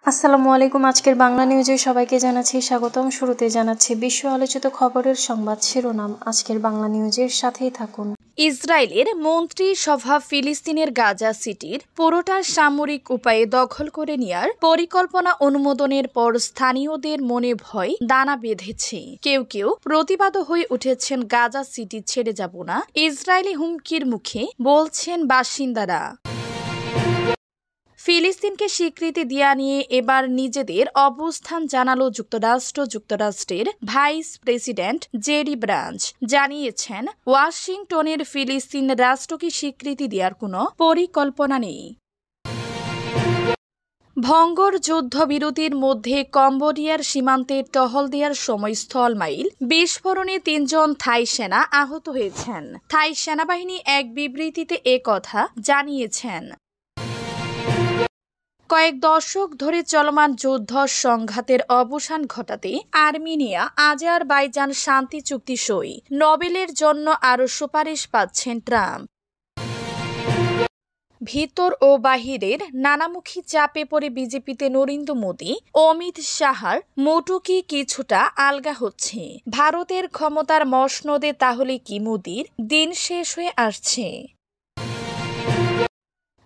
আসসালামু আলাইকুম। আজকের বাংলা নিউজে সবাইকে জানাচ্ছি স্বাগতম। শুরুতে জানাচ্ছি বিশ্ব আলোচিত খবরের সংবাদ শিরোনাম। আজকের বাংলা নিউজের সাথেই থাকুন। ইসরায়েলের মন্ত্রিসভা ফিলিস্তিনের গাজা সিটির পুরোটা সামরিক উপায়ে দখল করে নেয়ার পরিকল্পনা অনুমোদনের পর স্থানীয়দের মনে ভয় দানা বেঁধেছে। কেউ কেউ প্রতিবাদও হয়ে উঠেছেন গাজা সিটি ছেড়ে যাব না, ইসরায়েলি হুমকির মুখে বলছেন বাসিন্দারা। ফিলিস্তিনকে স্বীকৃতি দেয়া নিয়ে এবার নিজেদের অবস্থান জানালো যুক্তরাষ্ট্রের ভাইস প্রেসিডেন্ট জেডি ব্রাঞ্চ জানিয়েছেন, ওয়াশিংটনের ফিলিস্তিন রাষ্ট্রকে স্বীকৃতি দেওয়ার কোনো পরিকল্পনা নেই। ভঙ্গর যুদ্ধবিরতির মধ্যে কম্বোডিয়ার সীমান্তে টহল দেওয়ার সময় স্থলমাইল বিস্ফোরণে ৩ জন থাই সেনা আহত হয়েছেন। থাই সেনাবাহিনী এক বিবৃতিতে কথা জানিয়েছেন। কয়েক দশক ধরে চলমান যুদ্ধ সংঘাতের অবসান ঘটাতে আর্মেনিয়া আজারবাইজান শান্তি চুক্তি সই। নোবেলের জন্য আরও সুপারিশ পাচ্ছেন ট্রাম্প। ভিতর ও বাহিরের নানামুখী চাপে পড়ে বিজেপিতে নরেন্দ্র মোদী, অমিত শাহর মোটুকি কিছুটা আলগা হচ্ছে। ভারতের ক্ষমতার মসনদে তাহলে কি মোদীর দিন শেষ হয়ে আসছে?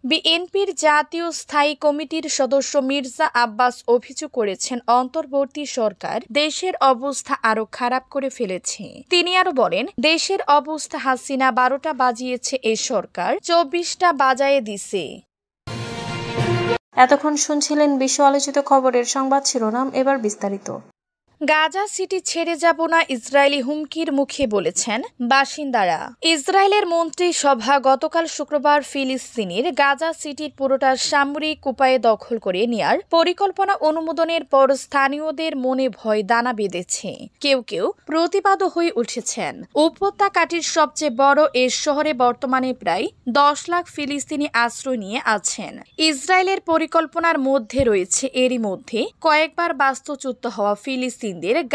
বিএনপির জাতীয় স্থায়ী কমিটির সদস্য মির্জা আব্বাস অভিযোগ করেছেন, অন্তর্বর্তী সরকার দেশের অবস্থা আরো খারাপ করে ফেলেছে। তিনি আরো বলেন, দেশের অবস্থা হাসিনা 12টা বাজিয়েছে, এ সরকার 24টা বাজায়ে দিছে। এতক্ষণ শুনছিলেন বিশ্ব আলোচিত খবরের সংবাদ শিরোনাম। এবার বিস্তারিত। গাজা সিটি ছেড়ে যাব না, ইসরায়েলি হুমকির মুখে বলেছেন বাসিন্দারা। ইসরায়েলের মন্ত্রিসভা গতকাল শুক্রবার ফিলিস্তিনের গাজা সিটির পুরোটা সামরিক উপায়ে দখল করে নেয়ার পরিকল্পনা অনুমোদনের পর স্থানীয়দের মনে ভয় দানা বেঁধেছে। কেউ কেউ প্রতিবাদও হয়ে উঠেছেন। উপত্যকাটির সবচেয়ে বড় এ শহরে বর্তমানে প্রায় 10 লাখ ফিলিস্তিনি আশ্রয় নিয়ে আছেন। ইসরায়েলের পরিকল্পনার মধ্যে রয়েছে এরই মধ্যে কয়েকবার বাস্তুচ্যুত হওয়া ফিলিস্তিন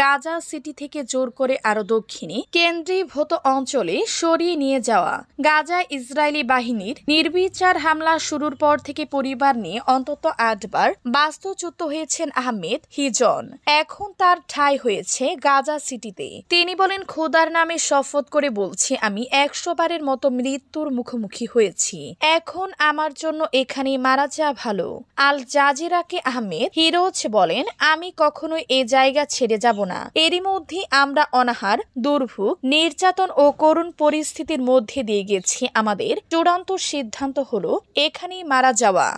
গাজা সিটি থেকে জোর করে আরো দক্ষিণে কেন্দ্রীভূত অঞ্চলে সরিয়ে নিয়ে যাওয়া। গাজায় ইসরায়েলি বাহিনীর নির্বিচার হামলা শুরুর পর থেকে পরিবার নিয়ে অন্তত 8 বার বাস্তুচ্যুত হয়েছেন আহমেদ হিজন। এখন তার ঠাঁই হয়েছে গাজা সিটিতে। তিনি বলেন, খোদার নামে শপথ করে বলছি, আমি 100 বারের মতো মৃত্যুর মুখোমুখি হয়েছি। এখন আমার জন্য এখানে মারা যাওয়া ভালো। আল জাজিরাকে আহমেদ হিরোজ বলেন, আমি কখনোই এ জায়গা ছেড়ে যাব না। এরই মধ্যে আমরা অনাহার, দুর্ভোগ, নির্যাতন ও করুণ পরিস্থিতির মধ্যে দিয়ে গেছি। আমাদের চূড়ান্ত সিদ্ধান্ত হলো এখানেই মারা যাওয়া।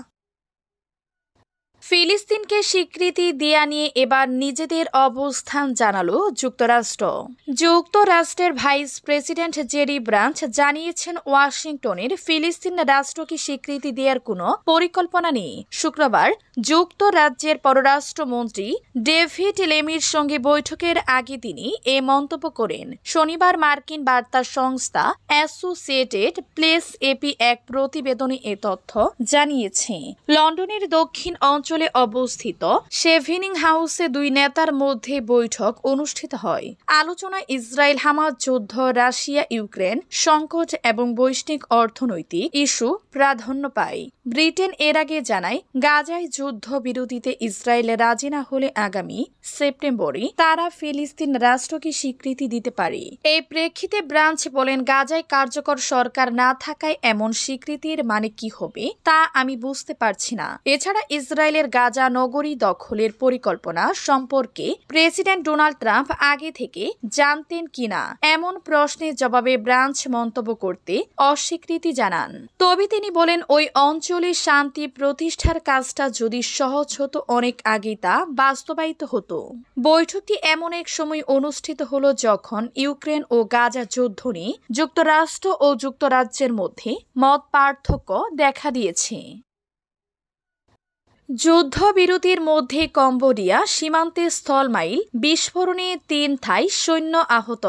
ফিলিস্তিনকে স্বীকৃতি দেয়া নিয়ে এবার নিজেদের অবস্থান জানালো যুক্তরাষ্ট্রের ভাইস প্রেসিডেন্ট জেডি ব্রাঞ্চ জানিয়েছেন, ওয়াশিংটনের ফিলিস্তিন রাষ্ট্রকে স্বীকৃতি দেওয়ার কোনো পরিকল্পনা নেই। শুক্রবার যুক্তরাজ্যের পররাষ্ট্রমন্ত্রী ডেভিড লেমির সঙ্গে বৈঠকের আগে তিনি এ মন্তব্য করেন। শনিবার মার্কিন বার্তা সংস্থা অ্যাসোসিয়েটেড প্রেস এপি এক প্রতিবেদনে এ তথ্য জানিয়েছে। লন্ডনের দক্ষিণ অঞ্চলে অবস্থিত শেভিনিং হাউসে দুই নেতার মধ্যে বৈঠক অনুষ্ঠিত হয়। আলোচনায় ইসরায়েল হামাস যুদ্ধ, রাশিয়া ইউক্রেন সংকট এবং বৈশ্বিক অর্থনৈতিক ইস্যু প্রাধান্য পায়। ব্রিটেন এর আগে জানায়, গাজায় যুদ্ধ বিরতিতে ইসরায়েল রাজি না হলে আগামী সেপ্টেম্বরে তারা ফিলিস্তিন রাষ্ট্রকে স্বীকৃতি দিতে পারে। এই প্রেক্ষিতে ব্রাঞ্চ বলেন, গাজায় কার্যকর সরকার না থাকায় এমন স্বীকৃতির মানে কি হবে তা আমি বুঝতে পারছি না। এছাড়া ইসরায়েলের গাজা নগরী দখলের পরিকল্পনা সম্পর্কে প্রেসিডেন্ট ডোনাল্ড ট্রাম্প আগে থেকে জানতেন কিনা এমন প্রশ্নের জবাবে ব্রাঞ্চ মন্তব্য করতে অস্বীকৃতি জানান। তবে তিনি বলেন, ওই অঞ্চলে শান্তি প্রতিষ্ঠার কাজটা যদি সহজ হতো, অনেক আগে তা বাস্তবায়িত হতো। বৈঠকটি এমন এক সময় অনুষ্ঠিত হলো যখন ইউক্রেন ও গাজা যুদ্ধ নিয়ে যুক্তরাষ্ট্র ও যুক্তরাজ্যের মধ্যে মত পার্থক্য দেখা দিয়েছে। যুদ্ধবিরতির মধ্যে কম্বোডিয়া সীমান্তে স্থলমাইল বিস্ফোরণে 3 থাই সৈন্য আহত।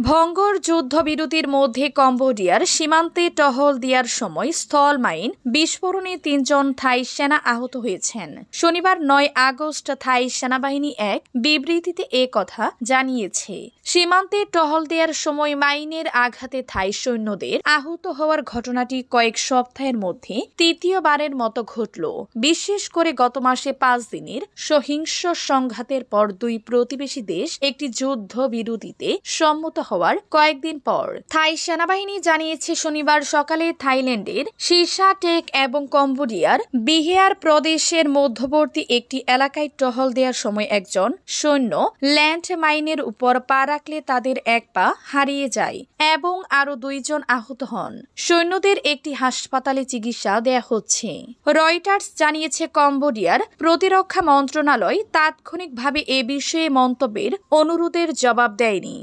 ভঙ্গর যুদ্ধবিরতির মধ্যে কম্বোডিয়ার সীমান্তে টহল দেওয়ার সময় স্থলমাইল বিস্ফোরণে 3 জন থাই সেনা আহত হয়েছেন। শনিবার 9 আগস্ট থাই সেনাবাহিনী এক বিবৃতিতে কথা জানিয়েছে। সীমান্তে টহল দেওয়ার সময় মাইনের আঘাতে থাই সৈন্যদের আহত হওয়ার ঘটনাটি কয়েক সপ্তাহের মধ্যে তৃতীয়বারের মতো ঘটল। বিশেষ করে করে গত মাসে 5 দিনের সহিংস সংঘাতের পর দুই প্রতিবেশী দেশ একটি যুদ্ধ বিরতিতে সম্মত হওয়ার কয়েকদিন পর থাই সেনাবাহিনী জানিয়েছে শনিবার সকালে থাইল্যান্ডের সিসাটেক এবং কম্বোডিয়ার বিহেয়ার প্রদেশের মধ্যবর্তী একটি এলাকায় টহল দেওয়ার সময় একজন সৈন্য ল্যান্ড মাইনের উপর পা রাখলে তাদের এক পা হারিয়ে যায় এবং আরো 2 জন আহত হন। সৈন্যদের একটি হাসপাতালে চিকিৎসা দেয়া হচ্ছে। রয়টার্স জানিয়েছে কম্বোডিয়ার প্রতিরক্ষা মন্ত্রণালয় তাৎক্ষণিকভাবে এ বিষয়ে মন্তব্যের অনুরোধের জবাব দেয়নি।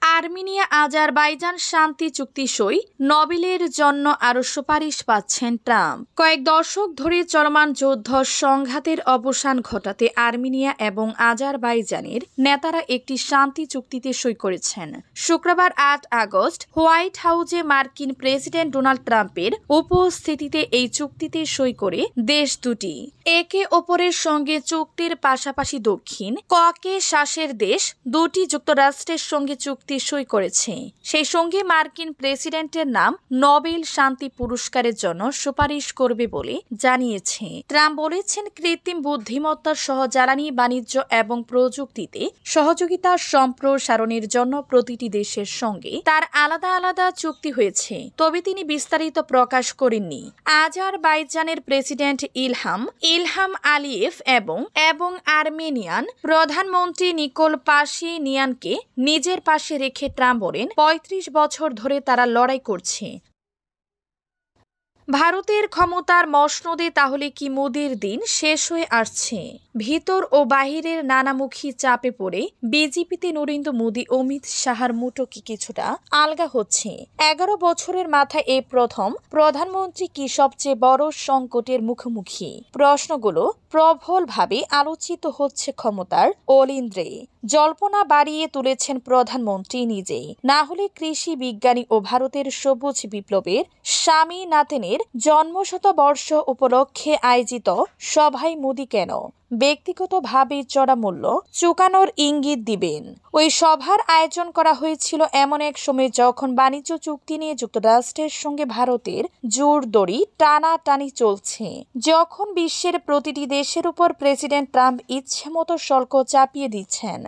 আর্মেনিয়া আজারবাইজান শান্তি চুক্তি সই, নোবেলের জন্য আরও সুপারিশ পাচ্ছেন ট্রাম্প। কয়েক দশক ধরে চলমান যুদ্ধ সংঘাতের অবসান ঘটাতে আর্মেনিয়া এবং আজারবাইজানের নেতারা একটি শান্তি চুক্তিতে সই করেছেন। শুক্রবার 8 আগস্ট হোয়াইট হাউসে মার্কিন প্রেসিডেন্ট ডোনাল্ড ট্রাম্পের উপস্থিতিতে এই চুক্তিতে সই করে দেশ দুটি একে অপরের সঙ্গে চুক্তির পাশাপাশি দক্ষিণ ককেশাসের দেশ দুটি যুক্তরাষ্ট্রের সঙ্গে চুক্তি সই করেছে। সেই সঙ্গে মার্কিন প্রেসিডেন্টের নাম নোবেল শান্তি পুরস্কারের জন্য সুপারিশ করবে বলে জানিয়েছে। ট্রাম্প বলেছেন, কৃত্রিম বুদ্ধিমত্তা সহ জ্বালানি, বাণিজ্য এবং প্রযুক্তিতে সহযোগিতা সম্প্রসারণের জন্য প্রতিটি দেশের সঙ্গে তার আলাদা আলাদা চুক্তি হয়েছে, তবে তিনি বিস্তারিত প্রকাশ করেননি। আজারবাইজানের প্রেসিডেন্ট ইলহাম আলিয়েভ এবং আর্মেনিয়ান প্রধানমন্ত্রী নিকোল পাশিনিয়ানকে নিজের পাশে রেখে ট্রাম্প বলেন, 35 বছর ধরে তারা লড়াই করছে। ভারতের ক্ষমতার মসনদে তাহলে কি মোদির দিন শেষ হয়ে আসছে? ভিতর ও বাহিরের নানামুখী চাপে পড়ে বিজেপিতে নরেন্দ্র মোদী অমিত শাহর মুঠো কি কিছুটা আলগা হচ্ছে। 11 বছরের মাথায় এই প্রথম প্রধানমন্ত্রী কি সবচেয়ে বড় সংকটের মুখোমুখি? প্রশ্নগুলো প্রবলভাবে আলোচিত হচ্ছে ক্ষমতার অলিন্দ্রে। জল্পনা বাড়িয়ে তুলেছেন প্রধানমন্ত্রী নিজেই, না হলে কৃষি বিজ্ঞানী ও ভারতের সবুজ বিপ্লবের স্বামীনাথনের জন্মশতবর্ষ উপলক্ষে আয়োজিত সভায় মোদী কেন ব্যক্তিগতভাবে চড়া মূল্য চুকানোর ইঙ্গিত দিবেন? ওই সভার আয়োজন করা হয়েছিল এমন এক সময় যখন বাণিজ্য চুক্তি নিয়ে যুক্তরাষ্ট্রের সঙ্গে ভারতের জোরদড়ি টানাটানি চলছে, যখন বিশ্বের প্রতিটি দেশের উপর প্রেসিডেন্ট ট্রাম্প ইচ্ছেমতো শুল্ক চাপিয়ে দিচ্ছেন।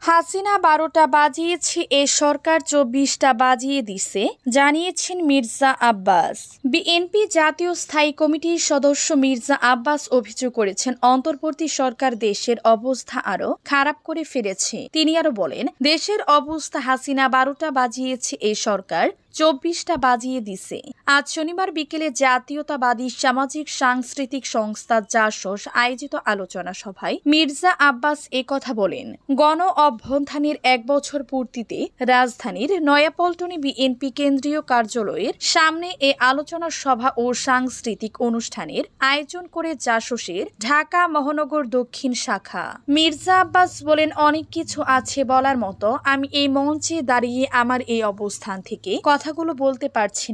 হাসিনা 12টা বাজিয়েছে, এ সরকার 24টা বাজিয়ে দিছে, জানিয়েছেন মির্জা আব্বাস। বিএনপি জাতীয় স্থায়ী কমিটির সদস্য মির্জা আব্বাস অভিযোগ করেছেন, অন্তর্বর্তী সরকার দেশের অবস্থা আরো খারাপ করে ফেলেছে। তিনি আরো বলেন, দেশের অবস্থা হাসিনা 12টা বাজিয়েছে, এ সরকার 24টা বাজিয়ে দিছে। আজ শনিবার বিকেলে জাতীয়তাবাদী সামাজিক সাংস্কৃতিক সংস্থা জাসস আয়োজিত আলোচনা সভায় মির্জা আব্বাস কথা বলেন। গণ অভ্যুত্থানের 1 বছর পূর্তিতে রাজধানীর নয়াপল্টনে বিএনপি কেন্দ্রীয় কার্যালয়ের সামনে এ আলোচনা সভা ও সাংস্কৃতিক অনুষ্ঠানের আয়োজন করে জাসসের ঢাকা মহানগর দক্ষিণ শাখা। মির্জা আব্বাস বলেন, অনেক কিছু আছে বলার মতো, আমি এই মঞ্চে দাঁড়িয়ে আমার এই অবস্থান থেকে কথাগুলো বলতে পারছি না।